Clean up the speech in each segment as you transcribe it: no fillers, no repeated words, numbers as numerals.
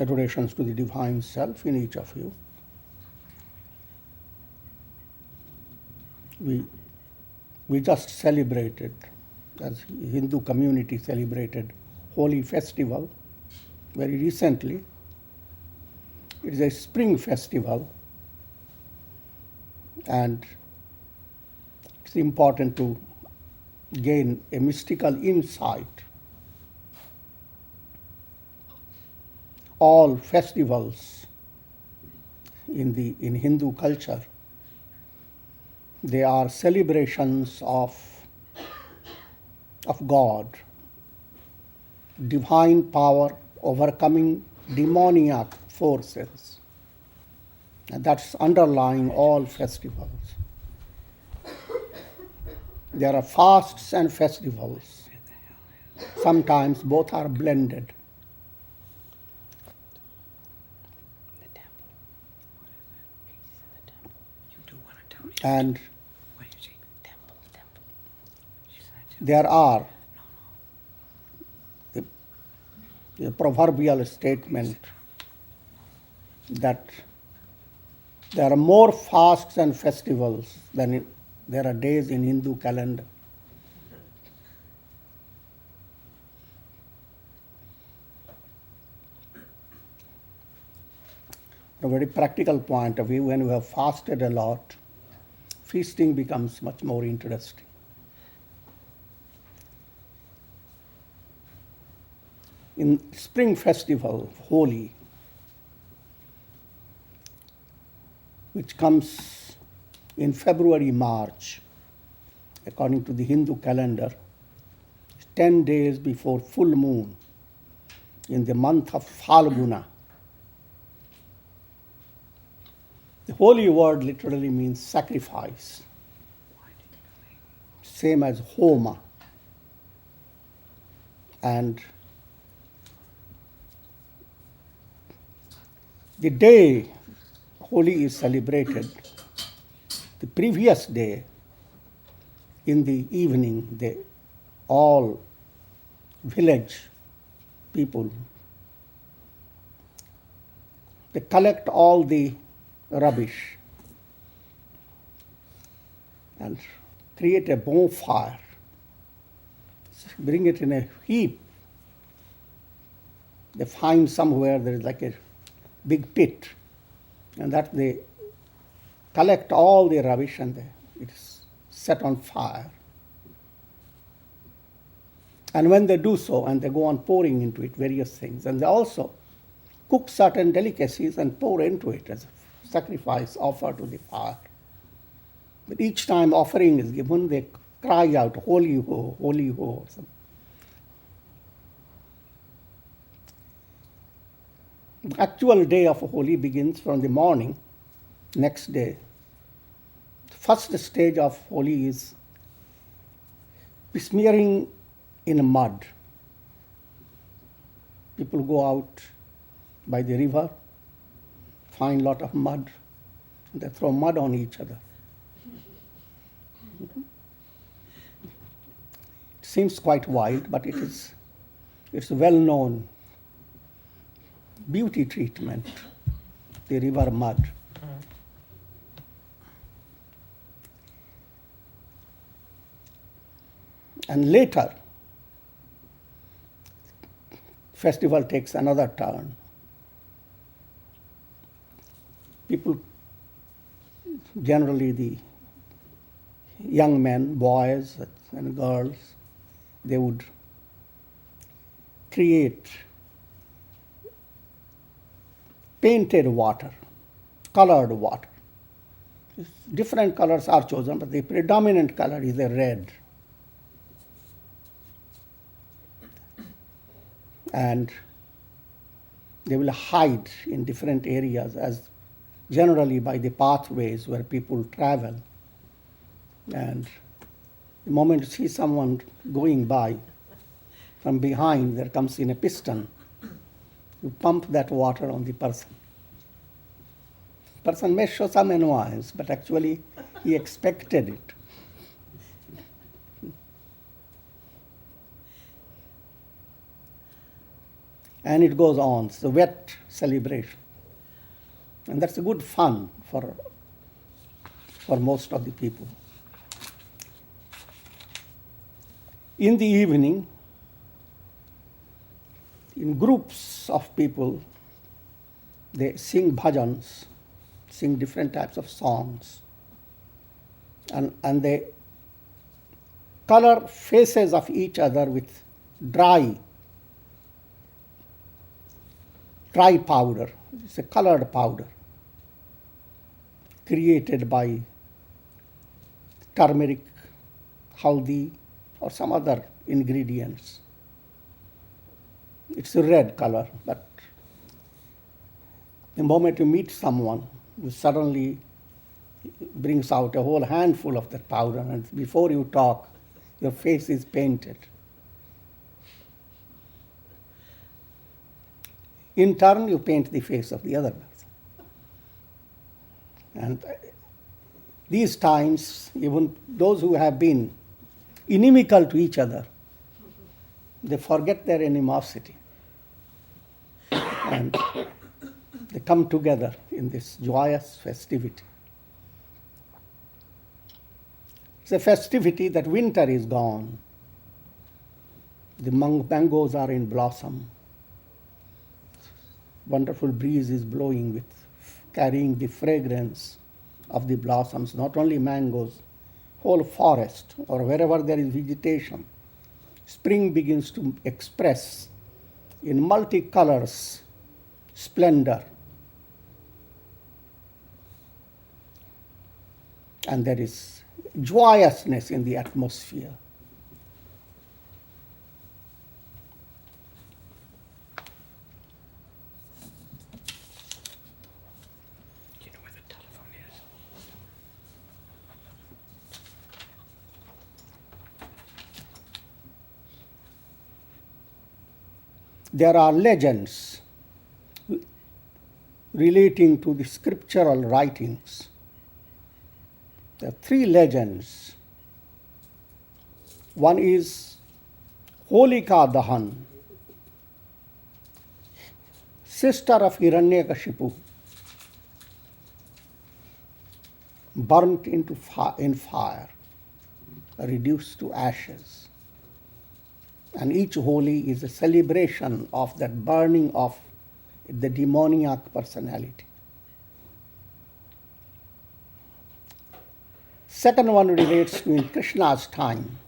adorations to the Divine Self in each of you. We just celebrated, as Hindu community celebrated, Holi festival very recently. It is a spring festival, and it's important to gain a mystical insight. All festivals in Hindu culture, they are celebrations of God, divine power overcoming demoniac forces. And that's underlying all festivals. There are fasts and festivals. Sometimes both are blended. And there are the proverbial statement that there are more fasts and festivals than there are days in Hindu calendar. From a very practical point of view, when you have fasted a lot, feasting becomes much more interesting. In spring festival, Holi, which comes in February, March, according to the Hindu calendar, 10 days before full moon in the month of Phalguna. The holy word literally means sacrifice, same as homa. And the day Holi is celebrated, the previous day, in the evening, all village people, they collect all the rubbish and create a bonfire, bring it in a heap. They find somewhere there is like a big pit, and that they collect all the rubbish and it is set on fire. And when they do so, and they go on pouring into it various things, and they also cook certain delicacies and pour into it as a sacrifice offer to the fire. But each time offering is given, they cry out, "Holy ho, holy ho." The actual day of Holi begins from the morning, next day. The first stage of Holi is smearing in mud. People go out by the river, find a lot of mud, and they throw mud on each other. It seems quite wild, but it's a well-known beauty treatment, the river mud. And later, festival takes another turn. People, generally the young men, boys and girls, they would create painted water, colored water. Different colors are chosen, but the predominant color is a red. And they will hide in different areas, as generally by the pathways where people travel. And the moment you see someone going by, from behind there comes in a piston. You pump that water on the person. Person may show some annoyance, but actually he expected it. And it goes on. It's a wet celebration. And that's a good fun for most of the people. In the evening, in groups of people, they sing bhajans, sing different types of songs, and they color faces of each other with dry powder. It's a colored powder created by turmeric, haldi, or some other ingredients. It's a red color, but the moment you meet someone, you suddenly brings out a whole handful of that powder, and before you talk, your face is painted. In turn, you paint the face of the other person. And these times, even those who have been inimical to each other, they forget their animosity. And they come together in this joyous festivity. It's a festivity that winter is gone. The mangoes are in blossom. Wonderful breeze is blowing carrying the fragrance of the blossoms, not only mangoes, whole forest or wherever there is vegetation. Spring begins to express in multicolors splendor. And there is joyousness in the atmosphere. Do you know where the telephone is? There are legends relating to the scriptural writings. There are three legends. One is Holika Dahan, sister of Hiranyakashipu, burnt in fire, reduced to ashes. And each Holi is a celebration of that burning of the demoniac personality. Second one relates to in Krishna's time.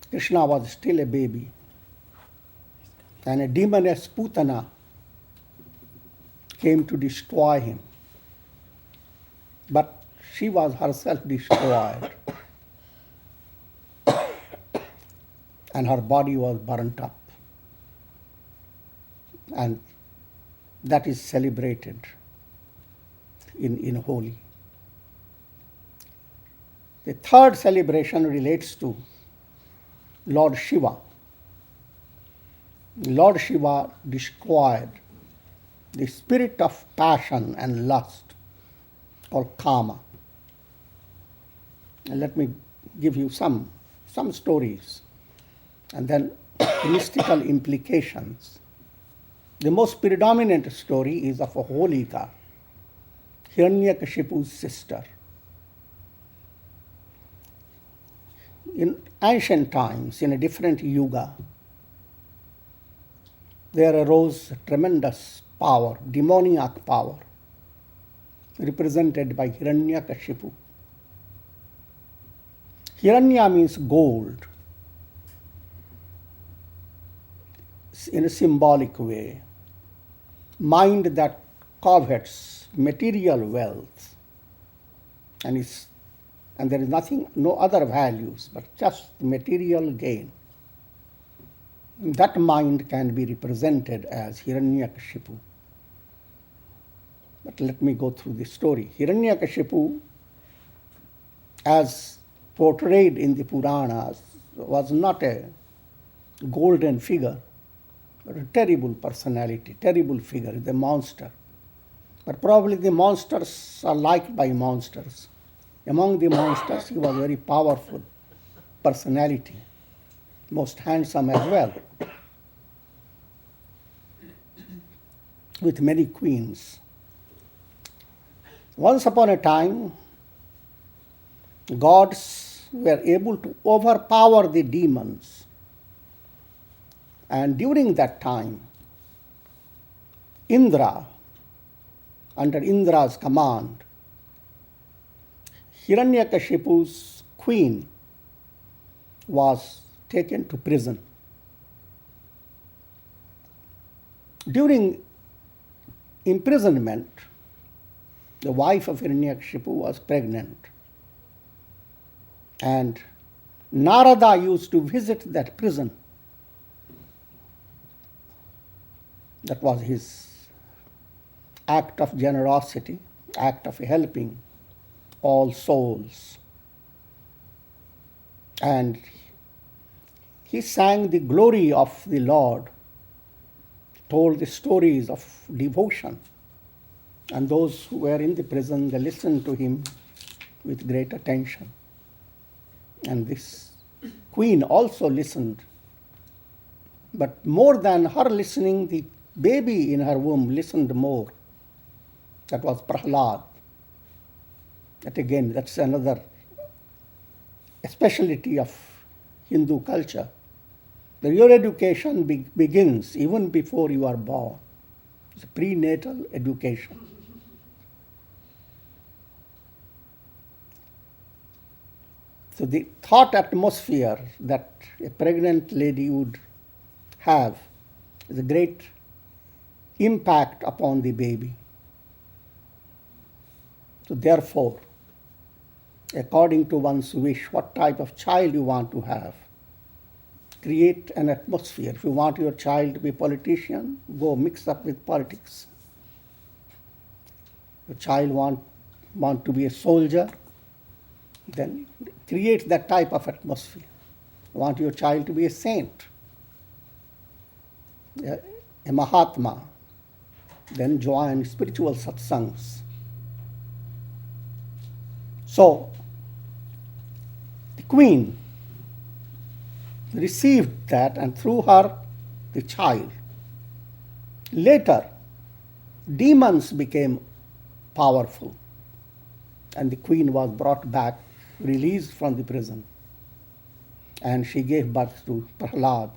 Krishna was still a baby, and a demoness Putana came to destroy him. But she was herself destroyed, and her body was burnt up. And that is celebrated in Holi. The third celebration relates to Lord Shiva. Lord Shiva destroyed the spirit of passion and lust called kama. And let me give you some stories and then mystical implications. The most predominant story is of a Holika, Hiranyakashipu's sister. In ancient times, in a different yuga, there arose tremendous power, demoniac power, represented by Hiranyakashipu. Hiranya means gold in a symbolic way. Mind that covets material wealth and there is nothing, no other values, but just material gain. That mind can be represented as Hiranyakashipu. But let me go through the story. Hiranyakashipu, as portrayed in the Puranas, was not a golden figure, but a terrible personality, terrible figure, the monster. But probably the monsters are liked by monsters. Among the monsters, he was a very powerful personality, most handsome as well. with many queens. Once upon a time, gods were able to overpower the demons. And during that time, Indra, under Indra's command, Hiranyakashipu's queen was taken to prison. During imprisonment, the wife of Hiranyakashipu was pregnant. And Narada used to visit that prison. That was his act of generosity, act of helping all souls. And he sang the glory of the Lord, told the stories of devotion. And those who were in the prison, they listened to him with great attention. And this queen also listened. But more than her listening, the baby in her womb listened more. That was Prahlad. That again, that's another speciality of Hindu culture. Your education begins even before you are born. It's a prenatal education. So the thought atmosphere that a pregnant lady would have is a great impact upon the baby. So therefore, according to one's wish, what type of child you want to have, create an atmosphere. If you want your child to be a politician, go mix up with politics. Your child want to be a soldier, then create that type of atmosphere. Want your child to be a saint, a Mahatma, then join spiritual satsangs. So, the queen received that, and through her, the child. Later, demons became powerful, and the queen was brought back, released from the prison, and she gave birth to Prahlad.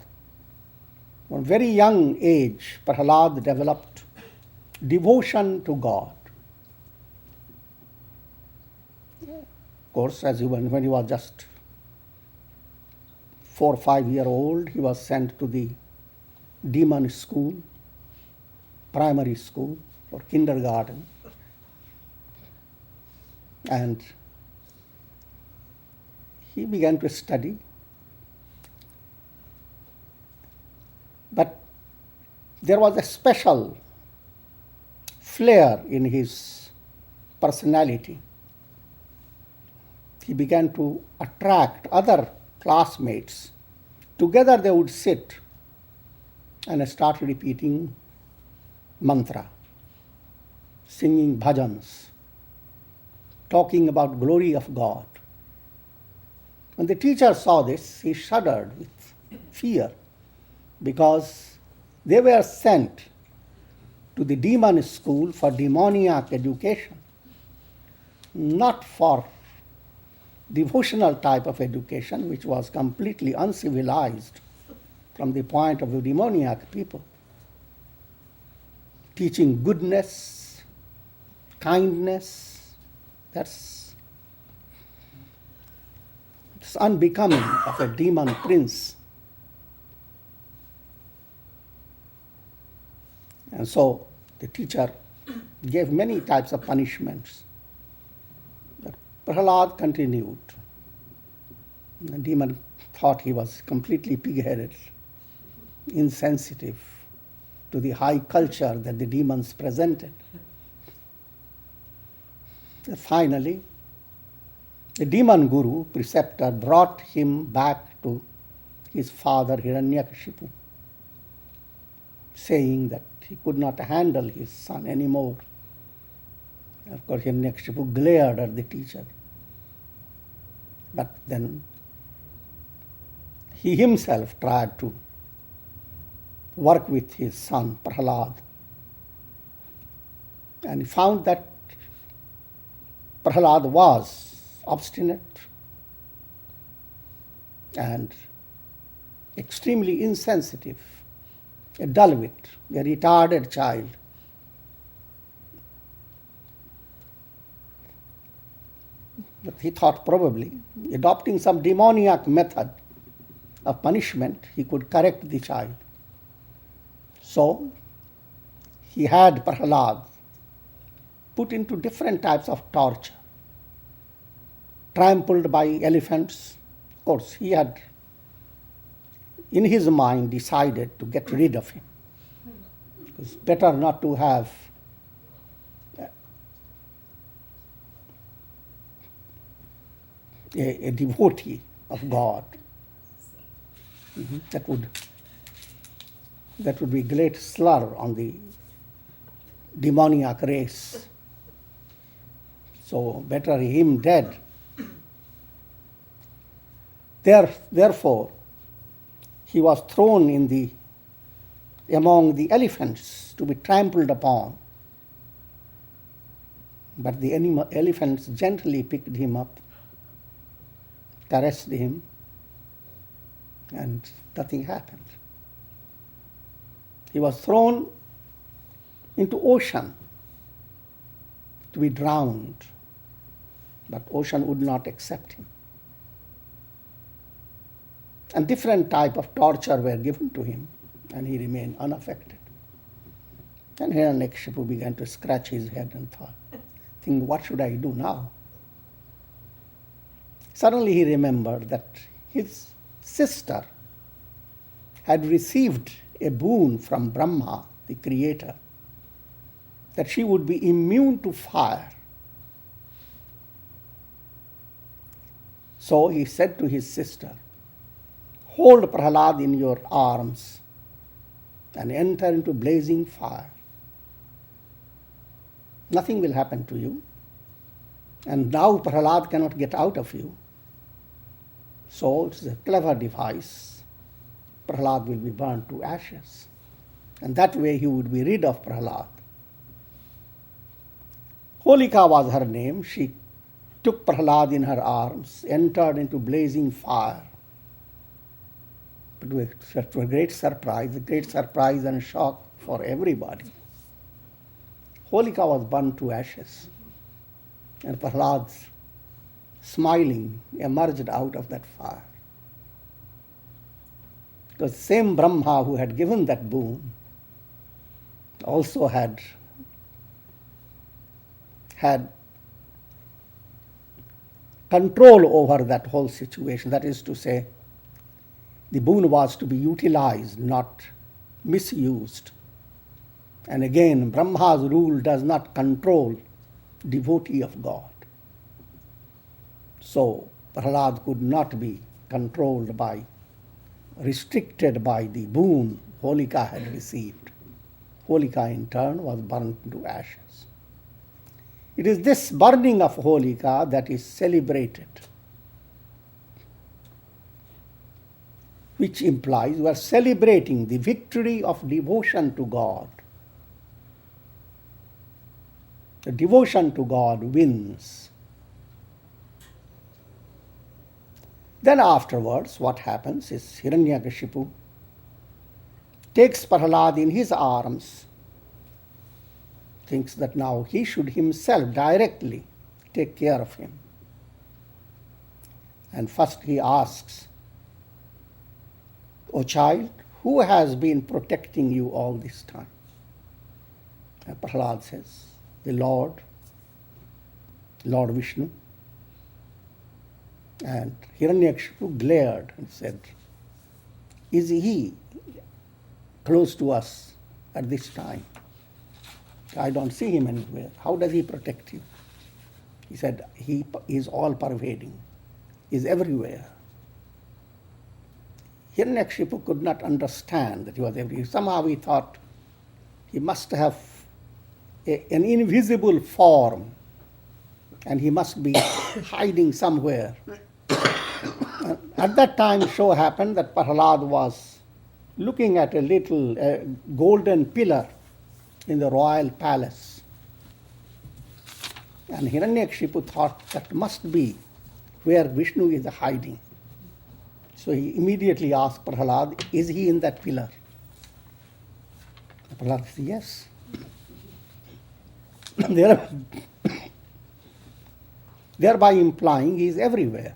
From a very young age, Prahlad developed devotion to God. Of course, when he was just 4 or 5 years old, he was sent to the demon school, primary school, or kindergarten. And he began to study. But there was a special flair in his personality. He began to attract other classmates. Together they would sit and start repeating mantra, singing bhajans, talking about glory of God. When the teacher saw this, he shuddered with fear, because they were sent to the demon school for demoniac education, not for devotional type of education, which was completely uncivilized from the point of view of demoniac people. Teaching goodness, kindness, it's unbecoming of a demon prince. And so the teacher gave many types of punishments. But Prahlad continued. The demon thought he was completely pig-headed, insensitive to the high culture that the demons presented. And finally, the demon guru, preceptor, brought him back to his father Hiranyakashipu, saying that he could not handle his son anymore. Of course, Hiranyakashipu glared at the teacher. But then he himself tried to work with his son Prahlad. And he found that Prahlad was obstinate and extremely insensitive, a dullwit, a retarded child. But he thought probably adopting some demoniac method of punishment, he could correct the child. So he had Prahlad put into different types of torture, trampled by elephants. Of course, he had in his mind decided to get rid of him. It's better not to have a devotee of God. That would be a great slur on the demoniac race. So better him dead. Therefore, he was thrown among the elephants to be trampled upon. But the elephants gently picked him up, caressed him, and nothing happened. He was thrown into ocean to be drowned, but ocean would not accept him. And different type of torture were given to him, and he remained unaffected. And Hiranyakashipu began to scratch his head and think, what should I do now? Suddenly he remembered that his sister had received a boon from Brahma, the creator, that she would be immune to fire. So he said to his sister, hold Prahlad in your arms and enter into blazing fire. Nothing will happen to you. And now Prahlad cannot get out of you. So it's a clever device. Prahlad will be burned to ashes. And that way he would be rid of Prahlad. Holika was her name. She took Prahlad in her arms, entered into blazing fire. But it was a great surprise and shock for everybody. Holika was burned to ashes. And Prahlad, smiling, emerged out of that fire. Because the same Brahma who had given that boon also had control over that whole situation. That is to say, the boon was to be utilized, not misused. And again, Brahma's rule does not control devotee of God. So Prahlad could not be controlled restricted by the boon Holika had received. Holika in turn was burnt into ashes. It is this burning of Holika that is celebrated, which implies we are celebrating the victory of devotion to God. The devotion to God wins. Then afterwards, what happens is Hiranyakashipu takes Prahlad in his arms, thinks that now he should himself directly take care of him. And first he asks, O child, who has been protecting you all this time? And Prahlad says, the Lord Vishnu. And Hiranyakashipu glared and said, is he close to us at this time? I don't see him anywhere. How does he protect you? He said, he is all pervading, is everywhere. Hiranyakashipu could not understand that he was everywhere. Somehow he thought he must have an invisible form and he must be hiding somewhere. At that time, so happened that Prahlad was looking at a little golden pillar in the royal palace. And Hiranyakashipu thought that must be where Vishnu is hiding. So he immediately asked Prahlad, is he in that pillar? Prahlad said, yes. Thereby implying he is everywhere.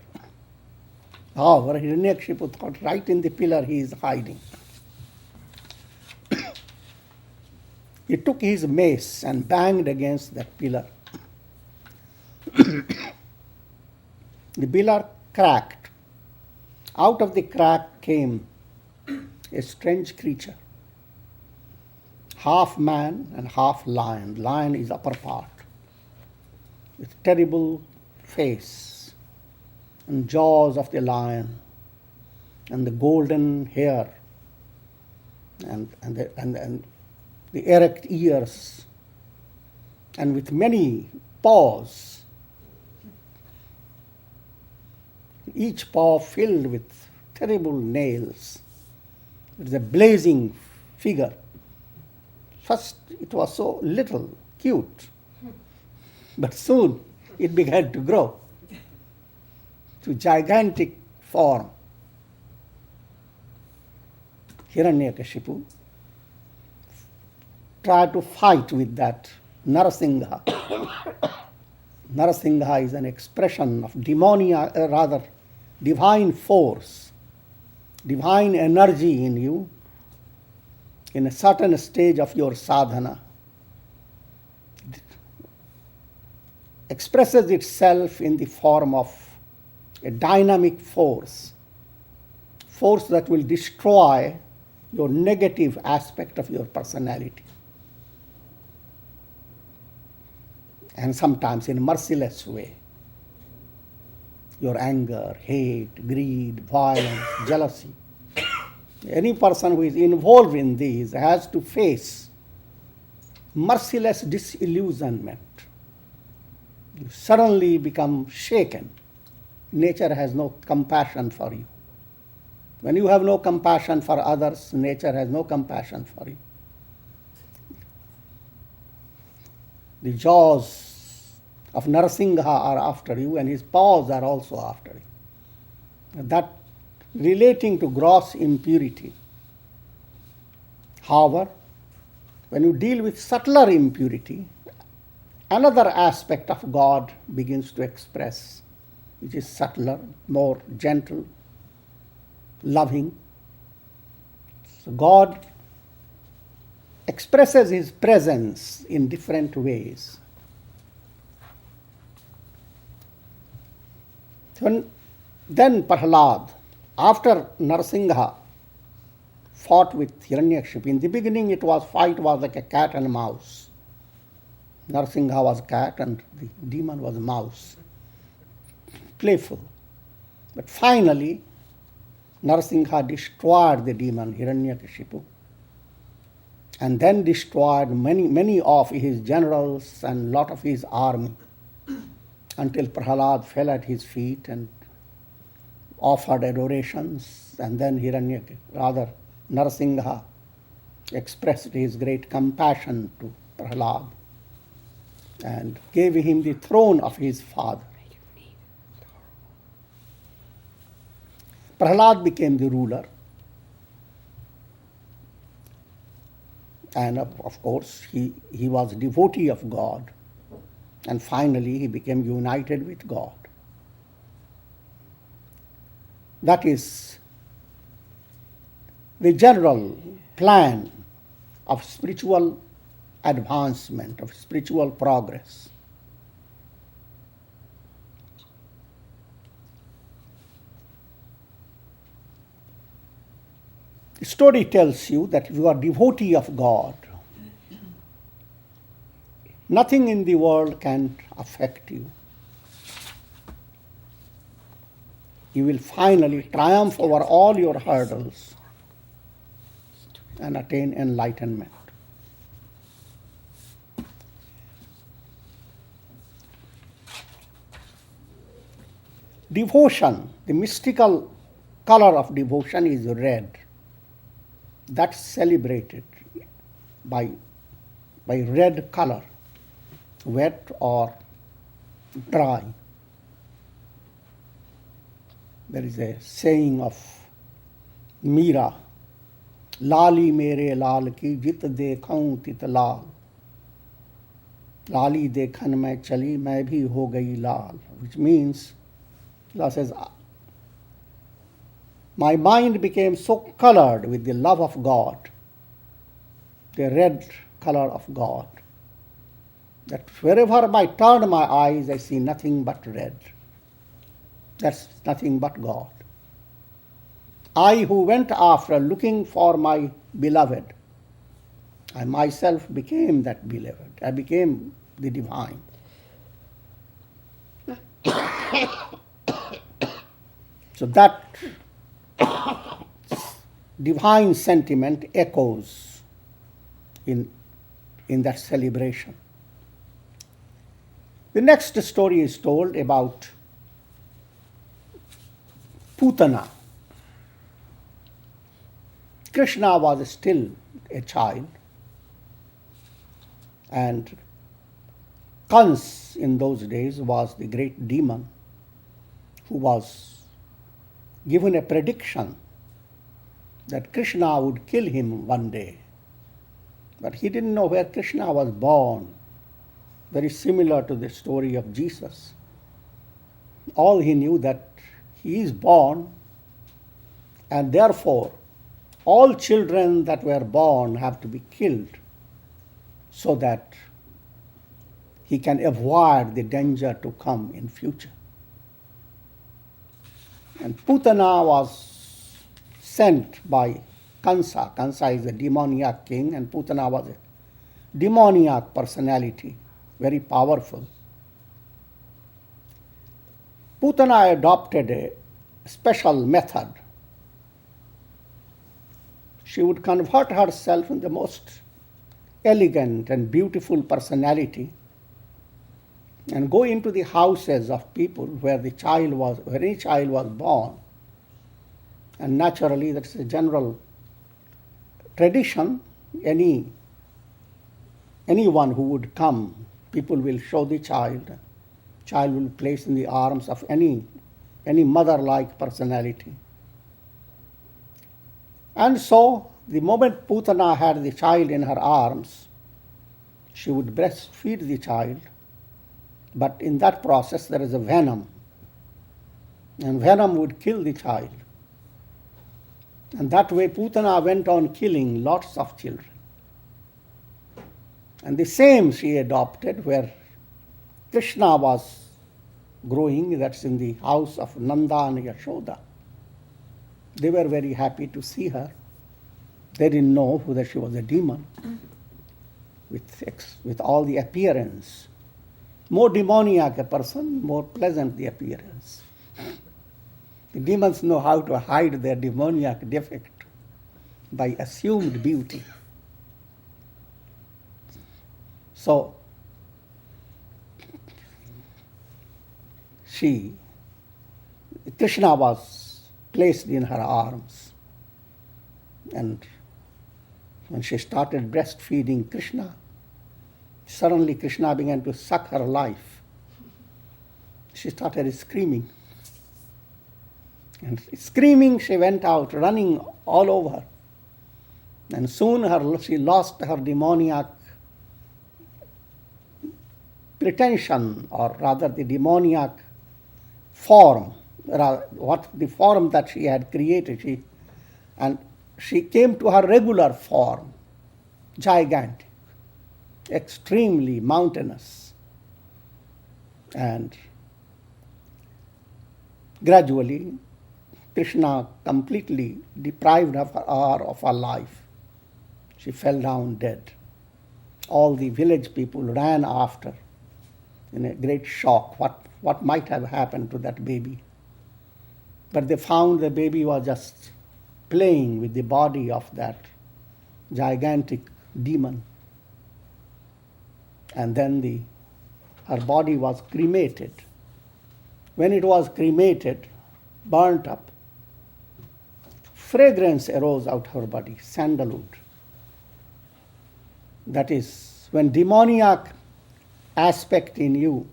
However, Hiranyakashipu thought right in the pillar he is hiding. He took his mace and banged against that pillar. The pillar cracked. Out of the crack came a strange creature, half man and half lion. Lion is upper part, with terrible face and jaws of the lion and the golden hair and the erect ears, and with many paws, each paw filled with terrible nails. It is a blazing figure. First it was so little, cute, but soon it began to grow to gigantic form. Hiranyakashipu tried to fight with that Narasingha. Narasingha is an expression of divine force, divine energy in you in a certain stage of your sadhana. It expresses itself in the form of a dynamic force that will destroy your negative aspect of your personality. And sometimes in a merciless way. Your anger, hate, greed, violence, jealousy. Any person who is involved in these has to face merciless disillusionment. You suddenly become shaken. Nature has no compassion for you. When you have no compassion for others, nature has no compassion for you. The jaws of Narasingha are after you, and his paws are also after you. That relating to gross impurity. However, when you deal with subtler impurity, another aspect of God begins to express, which is subtler, more gentle, loving. So God expresses his presence in different ways. Then Prahlad, after Narasingha fought with Hiranyakashipu, in the beginning fight was like a cat and mouse. Narasingha was cat and the demon was mouse. Playful. But finally, Narasingha destroyed the demon Hiranyakashipu and then destroyed many of his generals and lot of his army, until Prahlad fell at his feet and offered adorations, and then Narasingha expressed his great compassion to Prahlad and gave him the throne of his father. Prahlad became the ruler, and of course he was a devotee of God, and finally he became united with God. That is the general plan of spiritual advancement, of spiritual progress. The story tells you that if you are a devotee of God, nothing in the world can affect you. You will finally triumph over all your hurdles and attain enlightenment. Devotion, the mystical color of devotion is red. That's celebrated by red color, wet or dry. There is a saying of Meera, Lali mere lal ki jit dekhaun tit lal. Lali dekhan mein chali, main bhi ho gayi lal. Which means, Allah says, my mind became so colored with the love of God, the red color of God, that wherever I turn my eyes, I see nothing but red. That's nothing but God. I who went after looking for my beloved, I myself became that beloved. I became the divine. So that divine sentiment echoes in that celebration. The next story is told about Putana. Krishna was still a child, and Kans in those days was the great demon who was given a prediction that Krishna would kill him one day. But he didn't know where Krishna was born, very similar to the story of Jesus. All he knew that he is born, and therefore all children that were born have to be killed so that he can avoid the danger to come in future. And Putana was sent by Kansa. Kansa is a demoniac king, and Putana was a demoniac personality, very powerful. Putana adopted a special method. She would convert herself in the most elegant and beautiful personality and go into the houses of people where any child was born. And naturally, that's a general tradition. Anyone who would come, people will show the child. Child will place in the arms of any mother-like personality. And so, the moment Putana had the child in her arms, she would breastfeed the child. But in that process, there is a venom. And venom would kill the child. And that way, Putana went on killing lots of children. And the same she adopted where Krishna was growing, that's in the house of Nanda and Yashoda. They were very happy to see her. They didn't know whether she was a demon with all the appearance. More demoniac a person, more pleasant the appearance. The demons know how to hide their demoniac defect by assumed beauty. So, Krishna was placed in her arms, and when she started breastfeeding Krishna, suddenly Krishna began to suck her life. She started screaming. And screaming, she went out, running all over. And soon she lost her demoniac pretension, or rather the demoniac form, the form that she had created. She came to her regular form, gigantic, extremely mountainous. And gradually, Krishna completely deprived of her of her life. She fell down dead. All the village people ran after in a great shock. What might have happened to that baby? But they found the baby was just playing with the body of that gigantic demon. And then her body was cremated. When it was cremated, burnt up, fragrance arose out of her body, sandalwood. That is, when demoniac aspect in you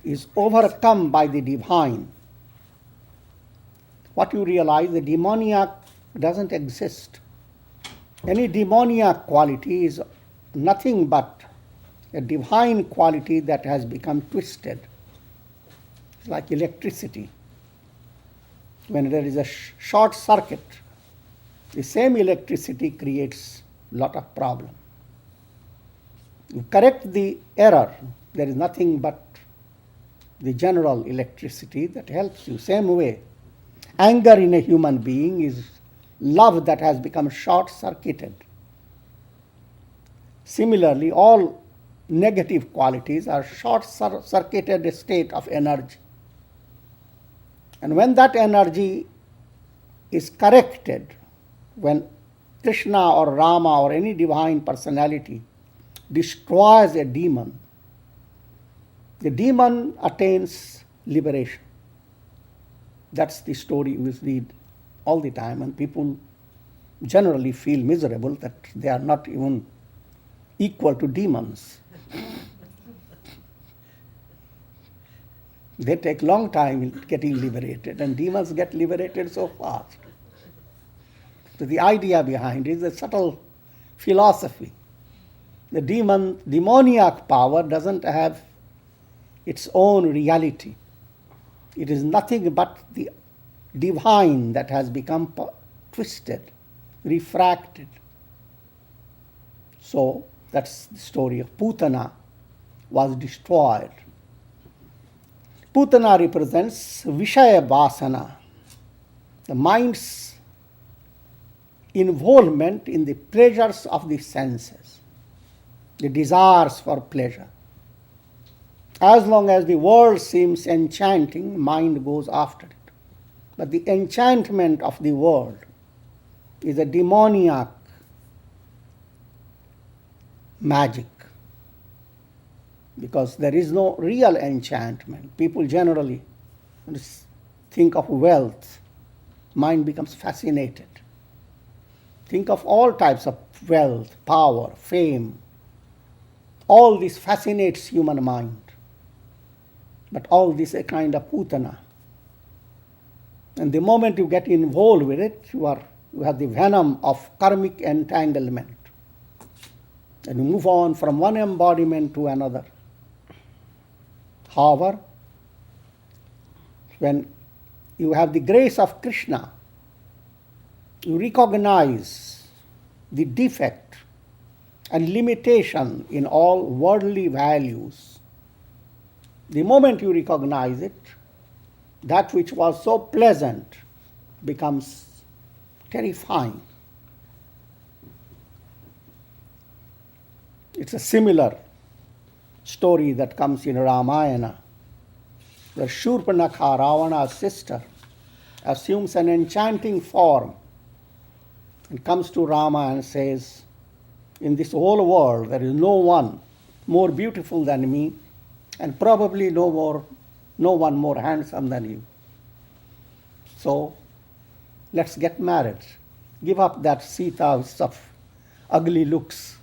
is overcome by the divine, what you realize, the demoniac doesn't exist. Any demoniac quality is nothing but a divine quality that has become twisted. It's like electricity. When there is a short circuit, the same electricity creates a lot of problem. You correct the error, there is nothing but the general electricity that helps you. Same way, anger in a human being is love that has become short-circuited. Similarly, all negative qualities are short-circuited state of energy. And when that energy is corrected, when Krishna or Rama or any divine personality destroys a demon, the demon attains liberation. That's the story we read all the time, and people generally feel miserable that they are not even equal to demons. They take long time in getting liberated, and demons get liberated so fast. So the idea behind it is a subtle philosophy. The demoniac power doesn't have its own reality. It is nothing but the divine that has become twisted, refracted. So that's the story of Putana was destroyed. Putana represents Vishaya Vasana, the mind's involvement in the pleasures of the senses, the desires for pleasure. As long as the world seems enchanting, mind goes after it. But the enchantment of the world is a demoniac magic, because there is no real enchantment. People generally think of wealth, mind becomes fascinated. Think of all types of wealth, power, fame. All this fascinates human mind. But all this is a kind of putana. And the moment you get involved with it, you have the venom of karmic entanglement. And you move on from one embodiment to another. However, when you have the grace of Krishna, you recognize the defect and limitation in all worldly values. The moment you recognize it, that which was so pleasant becomes terrifying. It's a similar story that comes in Ramayana, where Shurpanakha, Ravana's sister, assumes an enchanting form and comes to Rama and says, in this whole world there is no one more beautiful than me, and probably no one more handsome than you. So let's get married. Give up that Sita stuff, ugly looks.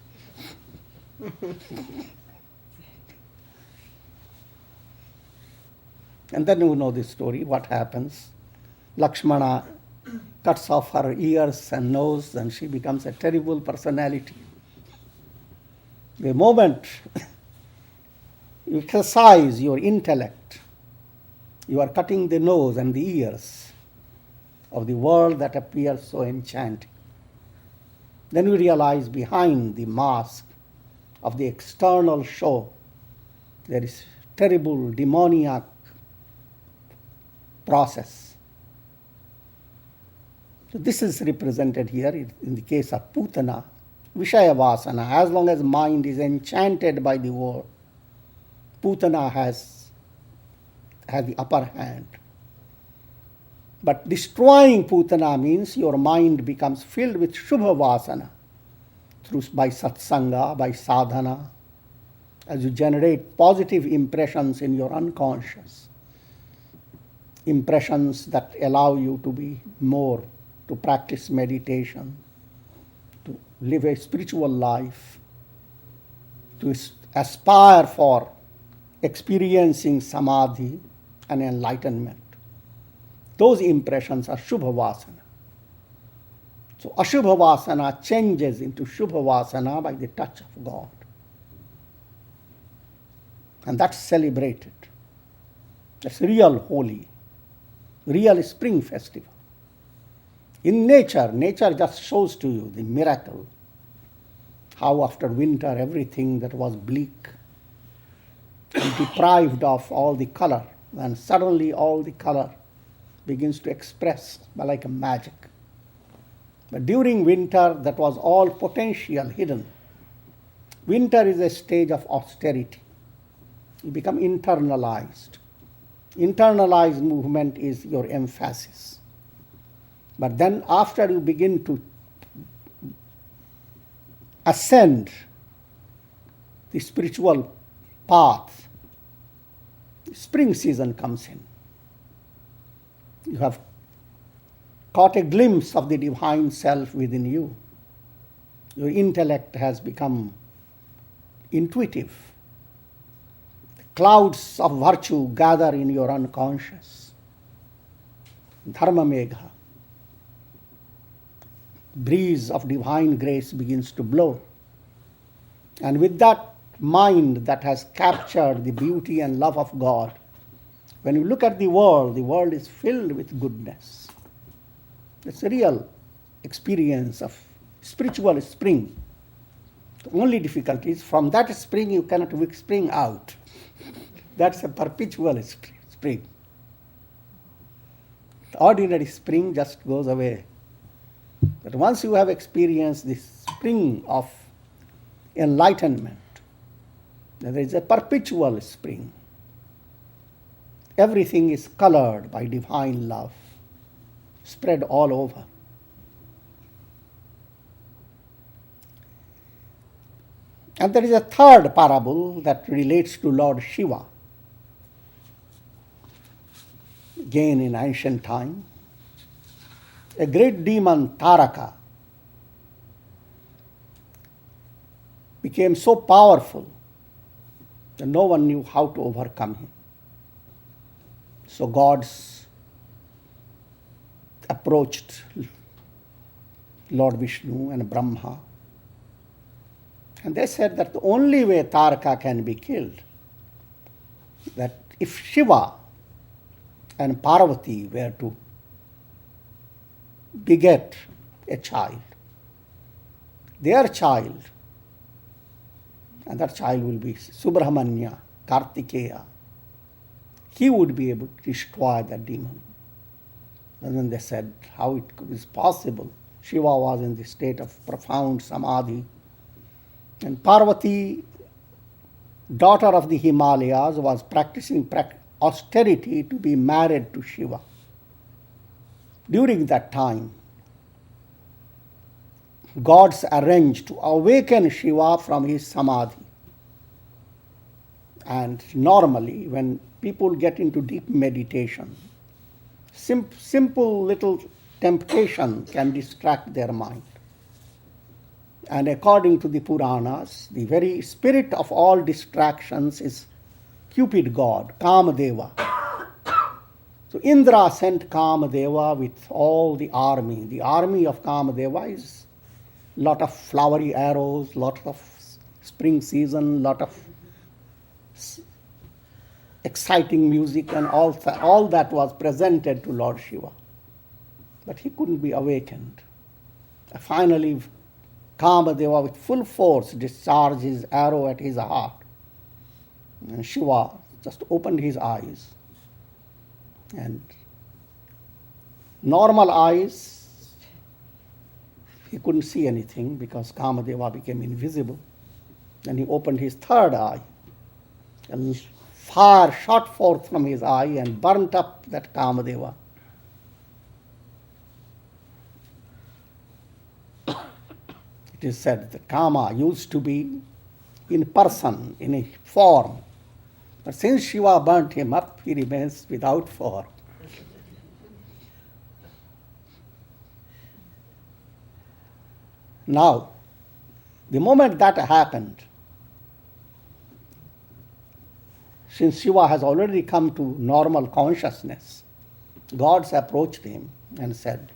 And then you know the story, what happens. Lakshmana cuts off her ears and nose, and she becomes a terrible personality. The moment you exercise your intellect, you are cutting the nose and the ears of the world that appears so enchanting. Then you realize behind the mask of the external show, there is terrible demoniac process. So this is represented here in the case of Putana, Vishaya Vasana. As long as mind is enchanted by the world, Putana has the upper hand. But destroying Putana means your mind becomes filled with Shubha Vasana by satsanga, by sadhana, as you generate positive impressions in your unconscious, impressions that allow you to practice meditation, to live a spiritual life, to aspire for experiencing samadhi and enlightenment. Those impressions are Shubha Vasana. So Ashubha Vasana changes into Shubha Vasana by the touch of God. And that's celebrated. That's real Holi, real spring festival. In nature, nature just shows to you the miracle. How after winter everything that was bleak and deprived of all the color, and suddenly all the color begins to express like a magic. But during winter, that was all potential hidden. Winter is a stage of austerity. You become internalized. Internalized movement is your emphasis. But then after you begin to ascend the spiritual path, spring season comes in. You have caught a glimpse of the divine self within you. Your intellect has become intuitive. The clouds of virtue gather in your unconscious. Dharma megha. Breeze of divine grace begins to blow. And with that mind that has captured the beauty and love of God, when you look at the world is filled with goodness. It's a real experience of spiritual spring. The only difficulty is from that spring you cannot spring out. That's a perpetual spring. The ordinary spring just goes away. But once you have experienced this spring of enlightenment, there is a perpetual spring. Everything is colored by divine love, spread all over. And there is a third parable that relates to Lord Shiva. Again in ancient time, a great demon, Taraka, became so powerful that no one knew how to overcome him. So gods approached Lord Vishnu and Brahma, and they said that the only way Taraka can be killed, that if Shiva and Parvati were to beget a child, their child, and that child will be Subramanya, Kartikeya, he would be able to destroy that demon. And then they said how it is possible. Shiva was in the state of profound samadhi, and Parvati, daughter of the Himalayas, was practicing austerity to be married to Shiva. During that time, gods arranged to awaken Shiva from his samadhi. And normally, when people get into deep meditation, simple little temptation can distract their mind. And according to the Puranas, the very spirit of all distractions is Cupid god, Kamadeva. So Indra sent Kamadeva with all the army. The army of Kamadeva is a lot of flowery arrows, lot of spring season, lot of exciting music, and all that was presented to Lord Shiva. But he couldn't be awakened. Finally, Kamadeva with full force discharged his arrow at his heart. And Shiva just opened his eyes. And normal eyes, he couldn't see anything because Kamadeva became invisible. Then he opened his third eye. And fire shot forth from his eye and burnt up that Kamadeva. It is said that Kama used to be in person, in a form. But since Shiva burnt him up, he remains without form. Now, the moment that happened, since Shiva has already come to normal consciousness, gods approached him and said,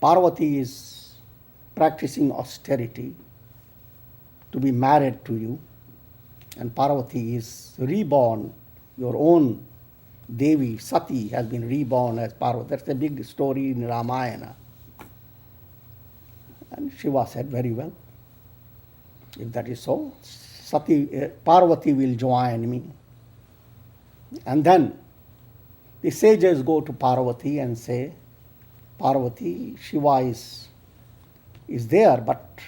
Parvati is practicing austerity to be married to you, and Parvati is reborn. Your own Devi, Sati, has been reborn as Parvati. That's a big story in Ramayana. And Shiva said, very well. If that is so, Parvati will join me. And then the sages go to Parvati and say, Parvati, Shiva is there, but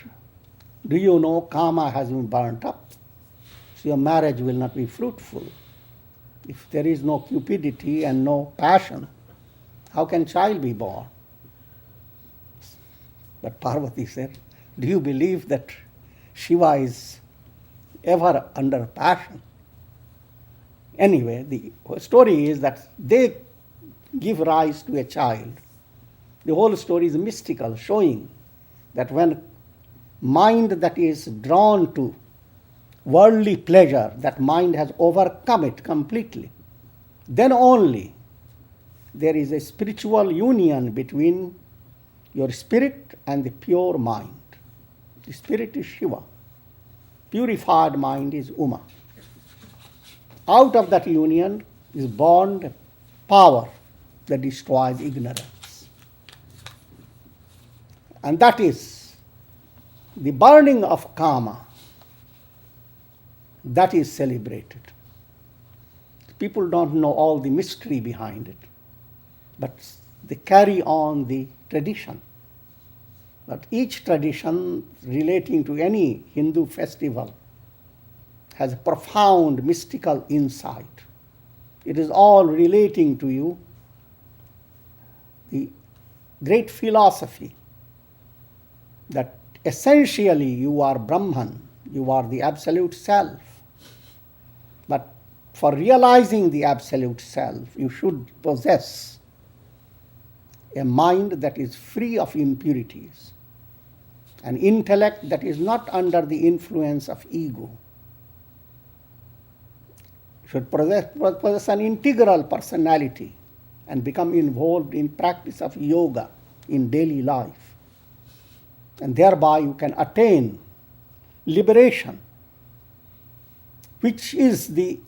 do you know Kama has been burnt up? So your marriage will not be fruitful. If there is no cupidity and no passion, how can child be born? But Parvati said, do you believe that Shiva is ever under passion? Anyway, the story is that they give rise to a child. The whole story is mystical, showing that when mind that is drawn to worldly pleasure, that mind has overcome it completely, then only there is a spiritual union between your spirit and the pure mind. The spirit is Shiva. Purified mind is Uma. Out of that union is born power that destroys ignorance. And that is the burning of Kama. That is celebrated. People don't know all the mystery behind it, but they carry on the tradition. But each tradition relating to any Hindu festival has a profound mystical insight. It is all relating to you the great philosophy that essentially you are Brahman, you are the absolute self. But for realizing the absolute self, you should possess a mind that is free of impurities, an intellect that is not under the influence of ego. You should possess an integral personality and become involved in practice of yoga in daily life. And thereby you can attain liberation, which is the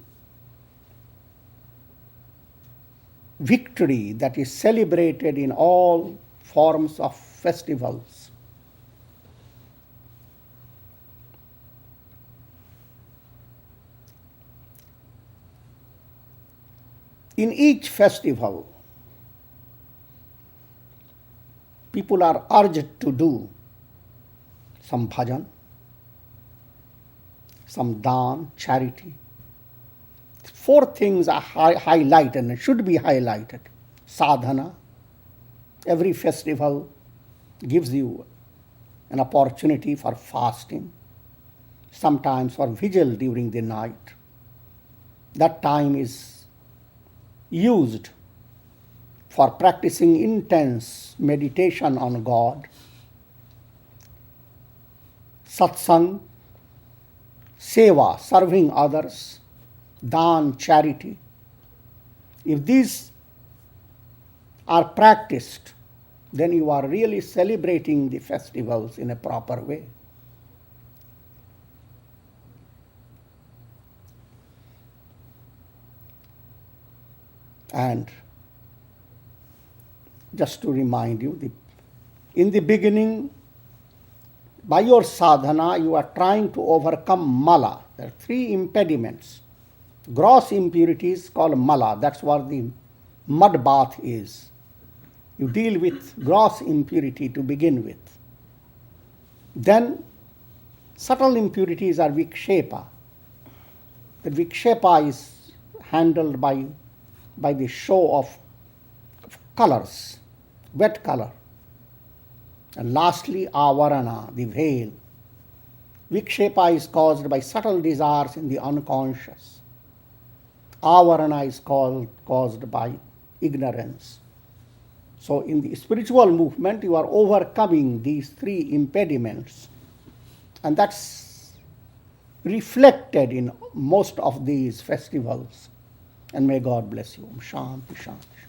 victory that is celebrated in all forms of festivals. In each festival, people are urged to do some bhajan, some dan, charity. Four things are highlighted and should be highlighted. Sadhana. Every festival gives you an opportunity for fasting, sometimes for vigil during the night. That time is used for practicing intense meditation on God. Satsang, seva, serving others, dan, charity. If these are practiced, then you are really celebrating the festivals in a proper way. And just to remind you, in the beginning, by your sadhana, you are trying to overcome mala. There are three impediments. Gross impurities called mala. That's what the mud bath is. You deal with gross impurity to begin with. Then subtle impurities are vikshepa. The vikshepa is handled by the show of colors, wet color. And lastly, avarana, the veil. Vikshepa is caused by subtle desires in the unconscious. Avarana is caused by ignorance. So in the spiritual movement, you are overcoming these three impediments. And that's reflected in most of these festivals. And may God bless you. Om Shanti, Shanti.